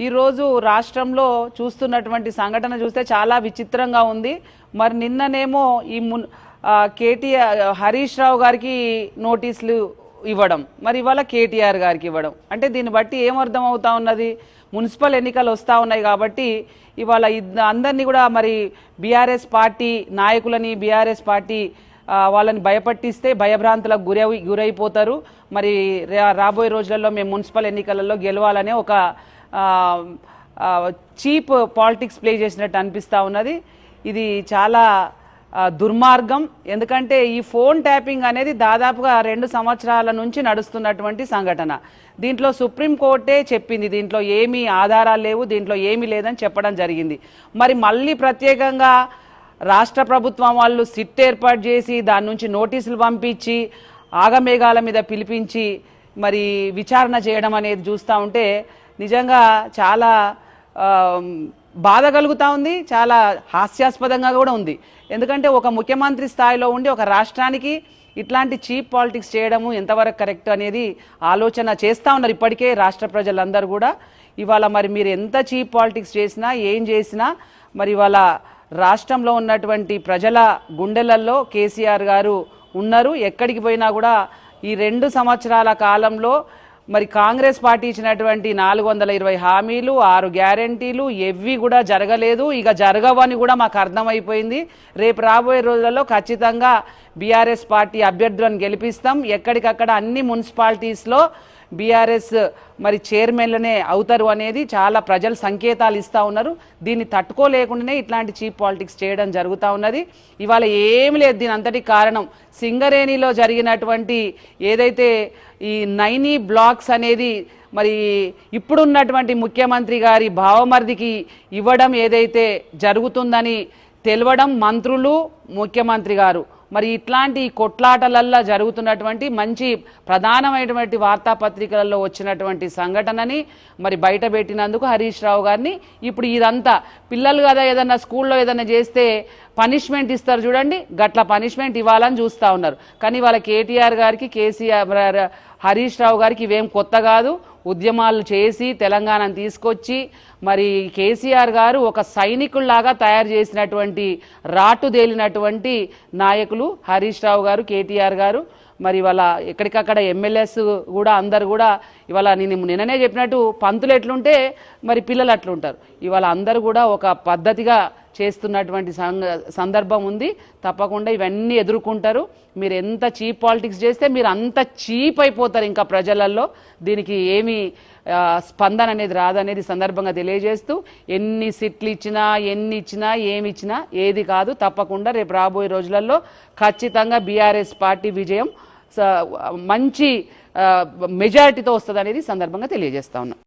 ఈరోజు రాష్ట్రంలో చూస్తున్నటువంటి సంఘటన చూస్తే చాలా విచిత్రంగా ఉంది. మరి నిన్ననేమో ఈ కేటీఆర్ హరీష్ రావు గారికి నోటీసులు ఇవ్వడం, మరి ఇవాళ కేటీఆర్ గారికి ఇవ్వడం, అంటే దీన్ని బట్టి ఏమర్థం అవుతా ఉన్నది? మున్సిపల్ ఎన్నికలు వస్తూ ఉన్నాయి కాబట్టి ఇవాళ అందరినీ కూడా మరి బీఆర్ఎస్ పార్టీ నాయకులని బీఆర్ఎస్ పార్టీ వాళ్ళని భయపట్టిస్తే భయభ్రాంతులకు గురైపోతారు. మరి రాబోయే రోజులలో మేము మున్సిపల్ ఎన్నికలలో గెలవాలనే ఒక చీప్ పాలిటిక్స్ ప్లే చేసినట్టు అనిపిస్తూ ఉన్నది. ఇది చాలా దుర్మార్గం. ఎందుకంటే ఈ ఫోన్ ట్యాపింగ్ అనేది దాదాపుగా 2 సంవత్సరాల నుంచి నడుస్తున్నటువంటి సంఘటన. దీంట్లో సుప్రీంకోర్టే చెప్పింది దీంట్లో ఏమీ ఆధారాలు లేవు, దీంట్లో ఏమీ లేదని చెప్పడం జరిగింది. మరి మళ్ళీ ప్రత్యేకంగా రాష్ట్ర ప్రభుత్వం వాళ్ళు సిట్ ఏర్పాటు చేసి దాని నుంచి నోటీసులు పంపించి ఆగమేఘాల మీద పిలిపించి మరి విచారణ చేయడం అనేది చూస్తూ ఉంటే నిజంగా చాలా బాధ కలుగుతూ ఉంది, చాలా హాస్యాస్పదంగా కూడా ఉంది. ఎందుకంటే ఒక ముఖ్యమంత్రి స్థాయిలో ఉండి ఒక రాష్ట్రానికి ఇట్లాంటి చీప్ పాలిటిక్స్ చేయడము ఎంతవరకు కరెక్ట్ అనేది ఆలోచన చేస్తూ ఉన్నారు ఇప్పటికే రాష్ట్ర ప్రజలందరూ కూడా. ఇవాళ మరి మీరు ఎంత చీప్ పాలిటిక్స్ చేసినా ఏం చేసినా మరి ఇవాళ రాష్ట్రంలో ఉన్నటువంటి ప్రజల గుండెలలో కేసీఆర్ గారు ఉన్నారు. ఎక్కడికి పోయినా కూడా ఈ 2 సంవత్సరాల కాలంలో మరి కాంగ్రెస్ పార్టీ ఇచ్చినటువంటి 420 హామీలు 6 గ్యారంటీలు ఎవ్వి కూడా జరగలేదు, ఇక జరగవని కూడా మాకు అర్థమైపోయింది. రేపు రాబోయే రోజులలో ఖచ్చితంగా బీఆర్ఎస్ పార్టీ అభ్యర్థులను గెలిపిస్తాం. ఎక్కడికక్కడ అన్ని మున్సిపాలిటీస్లో బీఆర్ఎస్ మరి చైర్మన్లనే అవుతారు అనేది చాలా ప్రజలు సంకేతాలు ఇస్తూ ఉన్నారు. దీన్ని తట్టుకోలేకుండానే ఇట్లాంటి చీప్ పాలిటిక్స్ చేయడం జరుగుతూ ఉన్నది. ఇవాళ ఏమి లేదు, దీని అంతటి కారణం సింగరేణిలో జరిగినటువంటి ఏదైతే ఈ 9 బ్లాక్స్ అనేది మరి ఇప్పుడున్నటువంటి ముఖ్యమంత్రి గారి భావమర్దికి ఇవ్వడం ఏదైతే జరుగుతుందని తెలవడం మంత్రులు ముఖ్యమంత్రి గారు మరి ఇట్లాంటి కొట్లాటలల్లో జరుగుతున్నటువంటి మంచి ప్రధానమైనటువంటి వార్తాపత్రికలలో వచ్చినటువంటి సంఘటనని మరి బయట పెట్టినందుకు హరీష్ రావు గారిని ఇప్పుడు ఇదంతా పిల్లలు కదా ఏదన్నా స్కూల్లో ఏదన్నా చేస్తే పనిష్మెంట్ ఇస్తారు చూడండి, గట్ల పనిష్మెంట్ ఇవ్వాలని చూస్తూ ఉన్నారు. కానీ వాళ్ళ కేటీఆర్ గారికి కేసీఆర్ హరీష్ రావు గారికి ఇవేం కొత్త కాదు. ఉద్యమాలు చేసి తెలంగాణను తీసుకొచ్చి మరి కేసీఆర్ గారు ఒక సైనికుల్లాగా తయారు చేసినటువంటి రాటుదేలినటువంటి నాయకులు హరీష్ రావు గారు కేటీఆర్ గారు. మరి ఇవాళ ఎక్కడికక్కడ ఎమ్మెల్యేస్ కూడా అందరు కూడా ఇవాళ నిన్ననే చెప్పినట్టు పంతులు ఎట్లుంటే మరి పిల్లలు అట్లుంటారు. ఇవాళ అందరూ కూడా ఒక పద్ధతిగా చేస్తున్నటువంటి సందర్భం ఉంది. తప్పకుండా ఇవన్నీ ఎదుర్కొంటారు. మీరు ఎంత చీప్ పాలిటిక్స్ చేస్తే మీరు అంత చీప్ అయిపోతారు ఇంకా ప్రజలలో. దీనికి ఏమీ స్పందన అనేది రాదనేది సందర్భంగా తెలియజేస్తూ ఎన్ని సీట్లు ఇచ్చినా ఎన్ని ఇచ్చినా ఏమి ఇచ్చినా ఏది కాదు. తప్పకుండా రేపు రాబోయే రోజులలో ఖచ్చితంగా బీఆర్ఎస్ పార్టీ విజయం మంచి మెజారిటీతో వస్తుంది అనేది సందర్భంగా తెలియజేస్తా ఉన్నాం.